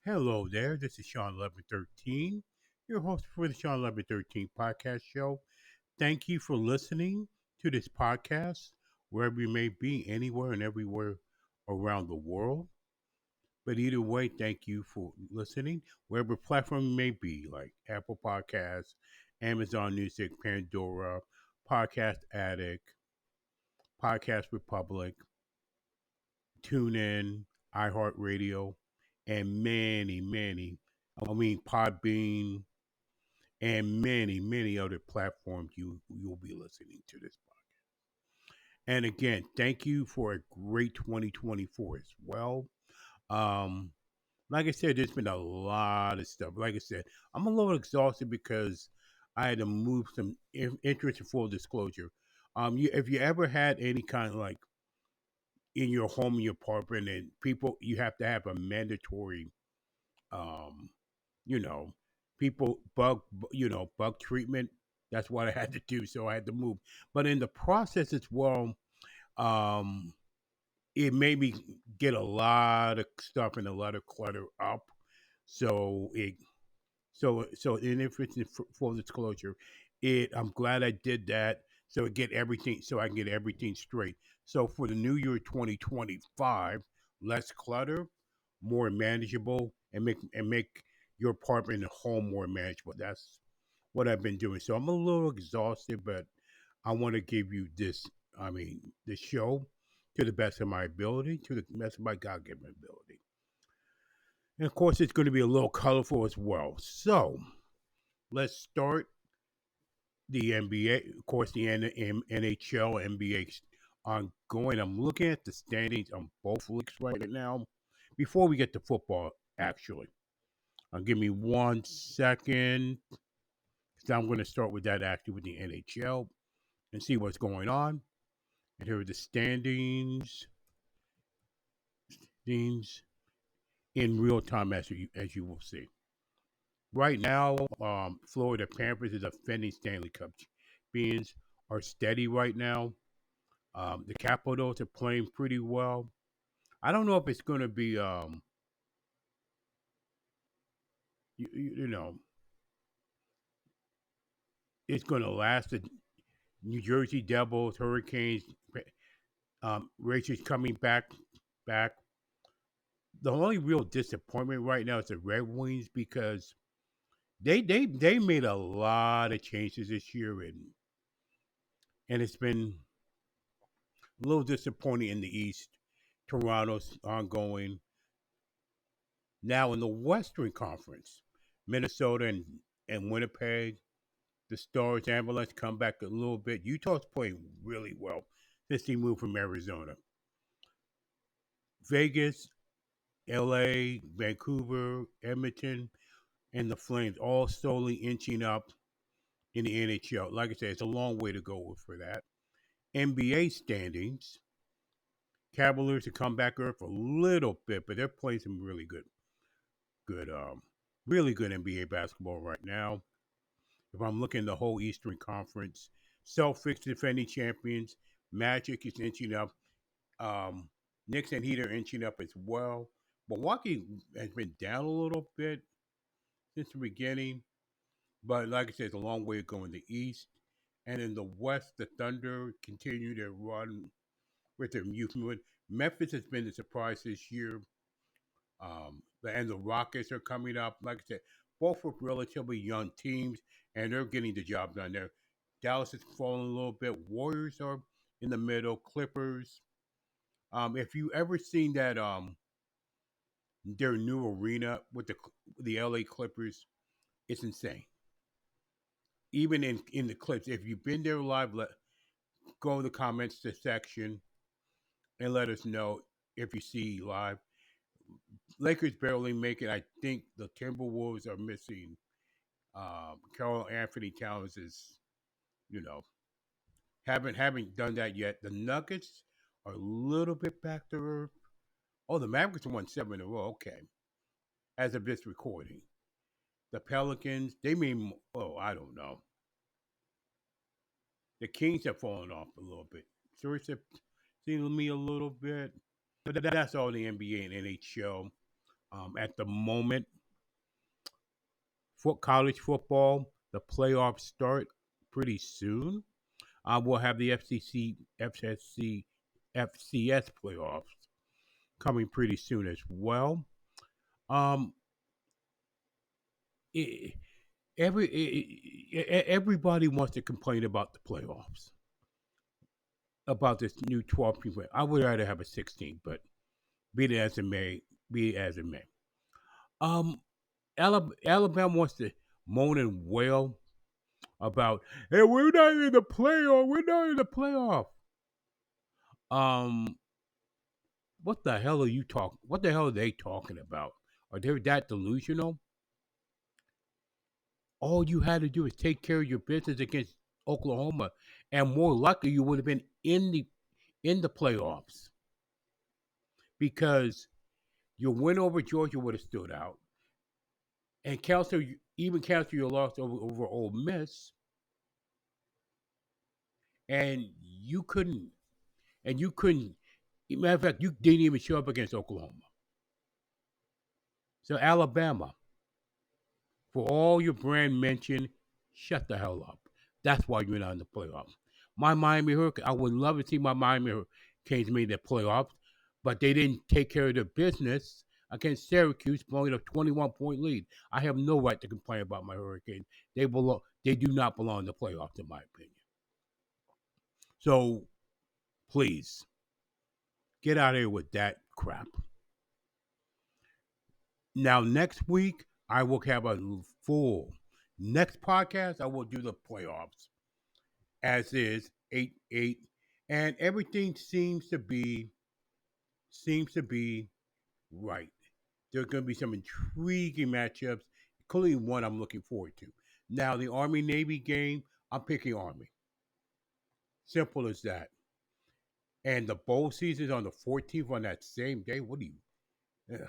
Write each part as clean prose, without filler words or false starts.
Hello there, this is Shawn 1113, your host for the Shawn 1113 podcast show. Thank you for listening to this podcast, wherever you may be, anywhere and everywhere around the world. But either way, thank you for listening, wherever platform you may be, like Apple Podcasts, Amazon Music, Pandora, Podcast Addict, Podcast Republic, TuneIn, iHeartRadio, and Podbean, and many other platforms you'll be listening to this podcast. And again, thank you for a great 2024 as well. Um, like I said, there's been a lot of stuff. Like I said, I'm a little exhausted because I had to move some interest in full disclosure. If you ever had any kind of like in your home, in your apartment, and people, you have to have a mandatory um, you know, bug treatment. That's what I had to do. So I had to move. But in the process as well, um, it made me get a lot of stuff and a lot of clutter up. So it so in interest in full disclosure, I'm glad I did that. So I can get everything straight. So for the new year 2025, less clutter, more manageable, and make your apartment and home more manageable. That's what I've been doing. So I'm a little exhausted, but I want to give you the show to the best of my ability, to the best of my God given ability. And of course, it's going to be a little colorful as well. So let's start the NBA. Of course, the NHL, NBA ongoing. I'm looking at the standings on both leagues right now. Before we get to football, actually, give me 1 second. So I'm going to start with that actually with the NHL and see what's going on. And here are the standings in real time as you will see. Right now, Florida Panthers is defending Stanley Cup champions are steady right now. The Capitals are playing pretty well. I don't know if it's going to be, you know, it's going to last. The New Jersey Devils, Hurricanes, Rangers coming back. The only real disappointment right now is the Red Wings because they made a lot of changes this year and it's been a little disappointing in the East. Toronto's ongoing. Now in the Western Conference, Minnesota and Winnipeg, the Stars Avalanche come back a little bit. Utah's playing really well since they moved from Arizona. Vegas, LA, Vancouver, Edmonton, and the Flames all slowly inching up in the NHL. Like I said, it's a long way to go for that. NBA standings, Cavaliers have come back earth a little bit, but they're playing some good, really good NBA basketball right now. If I'm looking at the whole Eastern Conference, Celtics defending champions, Magic is inching up. Um, Knicks and Heat are inching up as well. Milwaukee has been down a little bit since the beginning, but like I said, it's a long way to go in the East. And in the West, the Thunder continue their run with their youth movement. Memphis has been the surprise this year. And the Rockets are coming up. Like I said, both are relatively young teams, and they're getting the job done there. Dallas is falling a little bit. Warriors are in the middle. Clippers. If you ever seen that their new arena with the LA Clippers, it's insane. Even in the clips, if you've been there live, go to the comments section and let us know if you see live. Lakers barely make it. I think the Timberwolves are missing. Carl Anthony Towns is, you know, haven't done that yet. The Nuggets are a little bit back to earth. Oh, the Mavericks won 7 in a row. Okay, as of this recording, the Pelicans they mean. Oh, I don't know. The Kings have fallen off a little bit. Sure, it's seen me a little bit, but that's all the NBA and NHL. At the moment, for college football, the playoffs start pretty soon. We'll have the FCS playoffs coming pretty soon as well. Um, e- everybody wants to complain about the playoffs, about this new 12 people. I would rather have a 16, but be it as it may, be it as it may. Um, Alabama wants to moan and wail about, hey, we're not in the playoff. We're not in the playoff. Um, what the hell are you talking? What the hell are they talking about? Are they that delusional? All you had to do is take care of your business against Oklahoma, and more likely you would have been in the playoffs because your win over Georgia would have stood out, and cancel your loss over Ole Miss, and you couldn't. And you couldn't. Matter of fact, you didn't even show up against Oklahoma. So Alabama, for all your brand mention, shut the hell up. That's why you're not in the playoffs. My Miami Hurricanes, I would love to see my Miami Hurricanes make the playoffs, but they didn't take care of their business against Syracuse, blowing a 21-point lead. I have no right to complain about my Hurricanes. They do not belong in the playoffs, in my opinion. So please get out of here with that crap. Now, next week, I will have a full. Next podcast, I will do the playoffs as is 8-8, and everything seems to be right. There's going to be some intriguing matchups, including one I'm looking forward to. Now, the Army Navy game, I'm picking Army. Simple as that. And the bowl season is on the 14th on that same day. What do you? Ugh,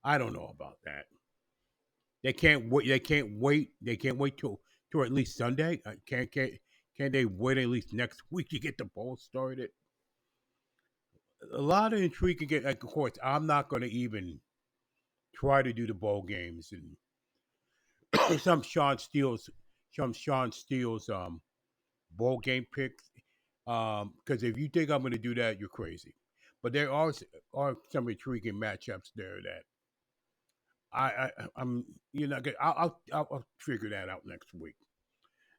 I don't know about that. They can't wait. They can't wait. They can't wait till at least Sunday. Can't they wait at least next week to get the bowl started? A lot of intrigue can get. Like, of course, I'm not going to even try to do the bowl games and some Shawn Steele's bowl game picks. Because if you think I'm going to do that, you're crazy. But there are some intriguing matchups there that I'm I'll figure that out next week.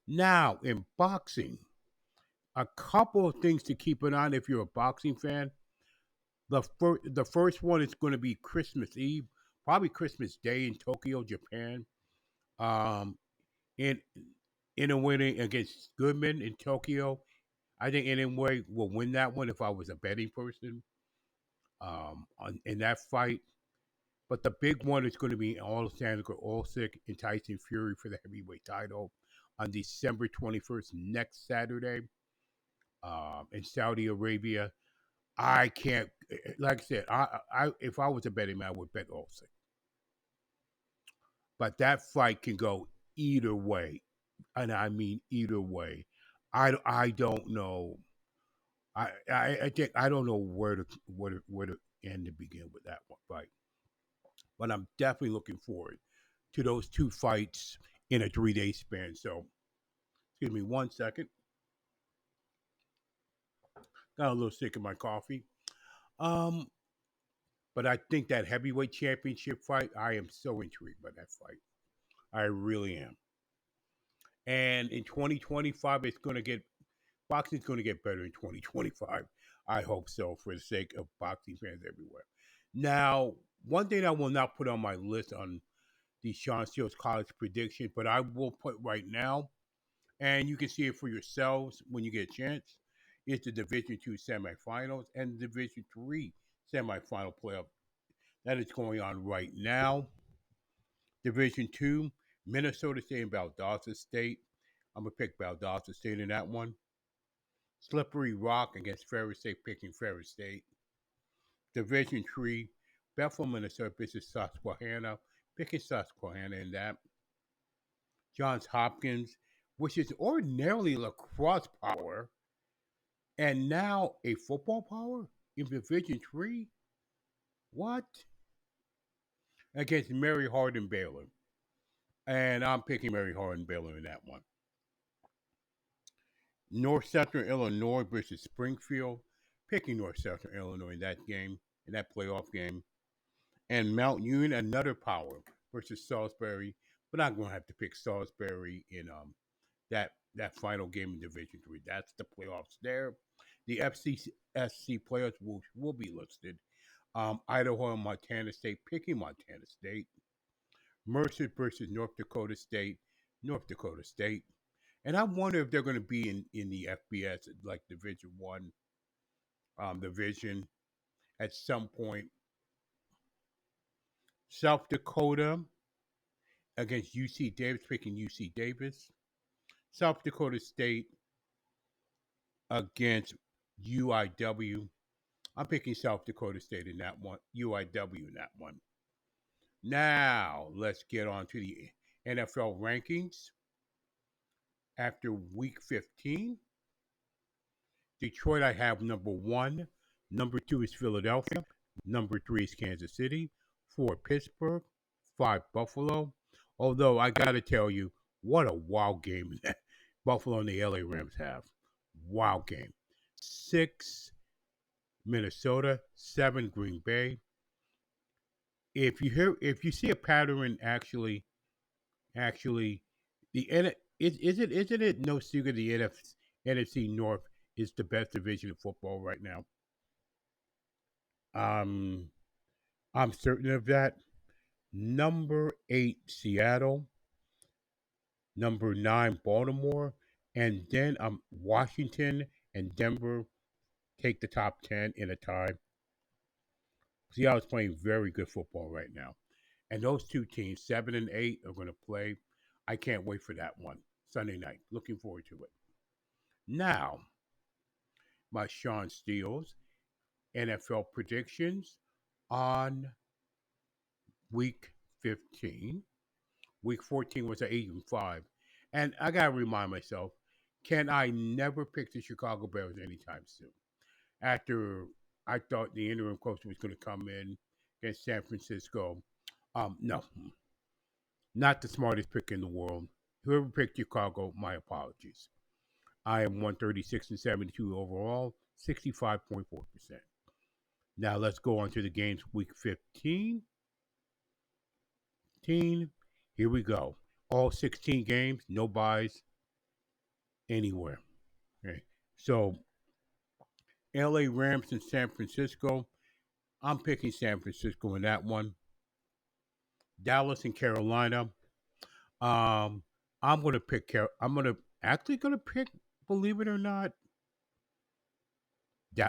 Now in boxing, a couple of things to keep an eye on if you're a boxing fan. The first one is going to be Christmas Eve, probably Christmas Day in Tokyo, Japan. Um, in in a winning against Goodman in Tokyo, I think Inoue will win that one if I was a betting person. In that fight. But the big one is going to be Alexander Usyk and Tyson Fury for the heavyweight title on December 21st, next Saturday, in Saudi Arabia. I can't, like I said, if I was a betting man, I would bet Usyk. But that fight can go either way, and I mean either way. I don't know. I think I don't know where to end to begin with that one fight. But I'm definitely looking forward to those two fights in a 3 day span. So, excuse me 1 second. Got a little sick of my coffee. Um, but I think that heavyweight championship fight, I am so intrigued by that fight. I really am. And in 2025, boxing's going to get better in 2025. I hope so, for the sake of boxing fans everywhere. Now, one thing I will not put on my list on the Shawn Steele's college prediction, but I will put right now, and you can see it for yourselves when you get a chance. It's the Division Two semifinals and the Division Three semifinal playoff that is going on right now. Division Two, Minnesota State and Valdosta State. I'm gonna pick Valdosta State in that one. Slippery Rock against Ferris State, picking Ferris State. Division Three, Bethel, Minnesota versus Susquehanna, picking Susquehanna in that. Johns Hopkins, which is ordinarily lacrosse power, and now a football power in Division Three. What? against Mary Hardin Baylor. And I'm picking Mary Hardin Baylor in that one. North Central Illinois versus Springfield. Picking North Central Illinois in that game, in that playoff game. And Mount Union, another power versus Salisbury. But I'm going to have to pick Salisbury in that final game in Division Three. That's the playoffs there. The FCSC playoffs will be listed. Idaho and Montana State picking Montana State. Mercer versus North Dakota State. North Dakota State. And I wonder if they're going to be in the FBS, like Division One division at some point. South Dakota against UC Davis, picking UC Davis. South Dakota State against UIW. I'm picking South Dakota State in that one, UIW in that one. Now, let's get on to the NFL rankings. After week 15, Detroit, I have number 1. Number 2 is Philadelphia. Number 3 is Kansas City. 4, Pittsburgh. 5, Buffalo. Although, I got to tell you, what a wild game that Buffalo and the LA Rams have. Wild game. 6, Minnesota. 7, Green Bay. If you see a pattern, actually, isn't it no secret the NFC North is the best division of football right now? I'm certain of that. Number 8, Seattle. Number 9, Baltimore, and then Washington and Denver take the top 10 in a tie. Seattle's playing very good football right now. And those two teams, 7 and 8, are going to play. I can't wait for that one. Sunday night. Looking forward to it. Now, my Shawn Steele's NFL predictions on week 15. Week 14 was an 8-5. And I got to remind myself, can I never pick the Chicago Bears anytime soon? After I thought the interim coach was going to come in against San Francisco. No, not the smartest pick in the world. Whoever picked Chicago, my apologies. I am 136 and 72 overall, 65.4%. Now let's go on to the games week 15. Here we go. All 16 games, no buys anywhere. Okay. So LA Rams and San Francisco. I'm picking San Francisco in that one. Dallas and Carolina. I'm gonna pick. I'm gonna pick. Believe it or not,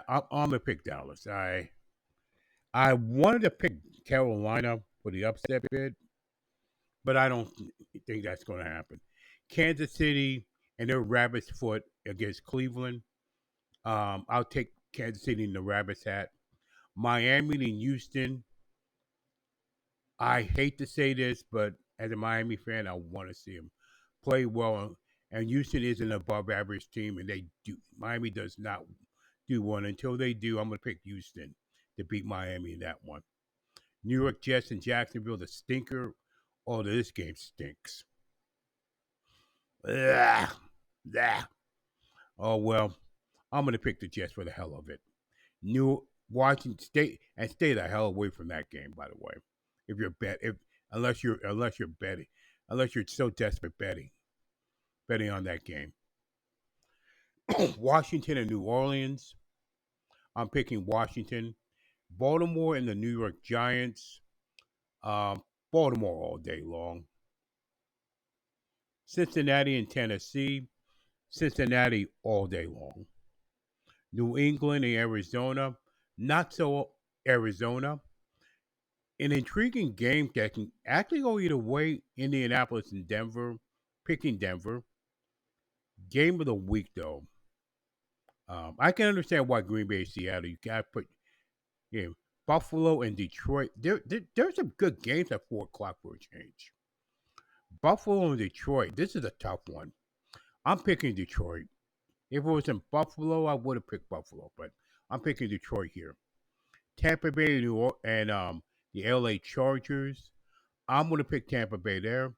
I'm gonna pick Dallas. I wanted to pick Carolina for the upset bid, but I don't think that's gonna happen. Kansas City and their rabbit's foot against Cleveland. I'll take Kansas City in the rabbit's hat. Miami and Houston. I hate to say this, but as a Miami fan, I want to see them play well. And Houston is an above average team, and they do. Miami does not do one. Until they do, I'm going to pick Houston to beat Miami in that one. New York Jets and Jacksonville, the stinker. Oh, this game stinks. Ugh. Ugh. Oh, well, I'm going to pick the Jets for the hell of it. New Washington State, and stay the hell away from that game, by the way. If you're unless you're betting, unless you're so desperate betting on that game. Washington and New Orleans. I'm picking Washington. Baltimore and the New York Giants. Baltimore all day long. Cincinnati and Tennessee. Cincinnati all day long. New England and Arizona. Not so Arizona. An intriguing game that can actually go either way. Indianapolis and Denver. Picking Denver. Game of the week, though. I can understand why Green Bay, Seattle. You got to put Buffalo and Detroit. There's some good games at 4:00 for a change. Buffalo and Detroit. This is a tough one. I'm picking Detroit. If it was in Buffalo, I would have picked Buffalo, but I'm picking Detroit here. Tampa Bay and the LA Chargers. I'm going to pick Tampa Bay there.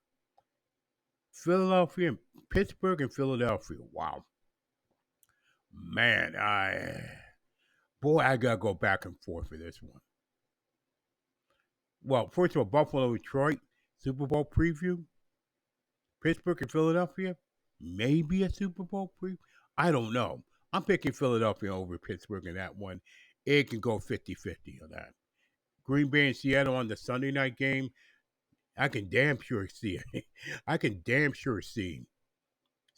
Philadelphia, Pittsburgh, and Philadelphia. Wow, man, I gotta go back and forth for this one. Well, first of all, Buffalo, Detroit, Super Bowl preview. Pittsburgh and Philadelphia, maybe a Super Bowl preview. I don't know. I'm picking Philadelphia over Pittsburgh in that one. It can go 50-50 on that. Green Bay and Seattle on the Sunday night game. I can damn sure see it. I can damn sure see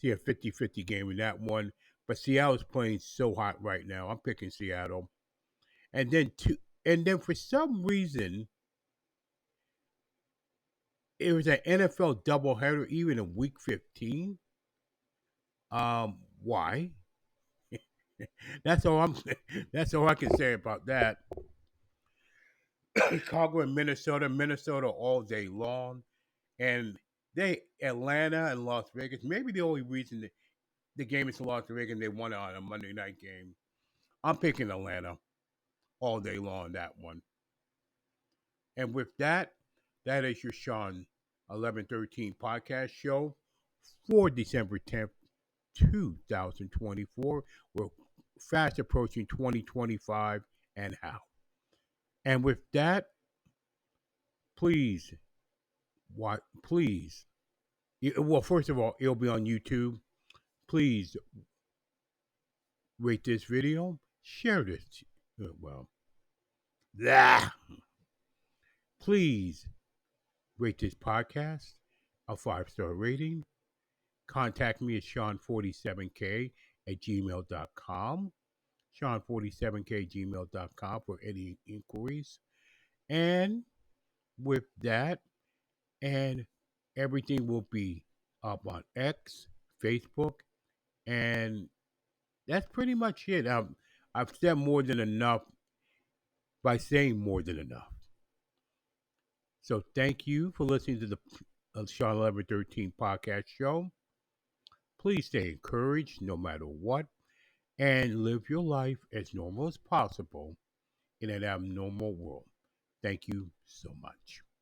a 50-50 game in that one. But Seattle's playing so hot right now. I'm picking Seattle. And then for some reason, it was an NFL doubleheader even in week 15. Why? that's all I'm that's all I can say about that. Chicago and Minnesota all day long. And Atlanta and Las Vegas, maybe the only reason the game is in Las Vegas and they won it on a Monday night game. I'm picking Atlanta all day long, that one. And with that, that is your Shawn 1113 podcast show for December 10th, 2024. We're fast approaching 2025 and how. And with that, please, well, first of all, it'll be on YouTube. Please rate this video, share this. Yeah. Please rate this podcast a 5-star rating. Contact me at Shawn47k at gmail.com. Shawn47k at gmail.com for any inquiries. And with that, and everything will be up on X, Facebook, and that's pretty much it. I've said more than enough by saying more than enough. So thank you for listening to the Shawn 1113 podcast show. Please stay encouraged no matter what, and live your life as normal as possible in an abnormal world. Thank you so much.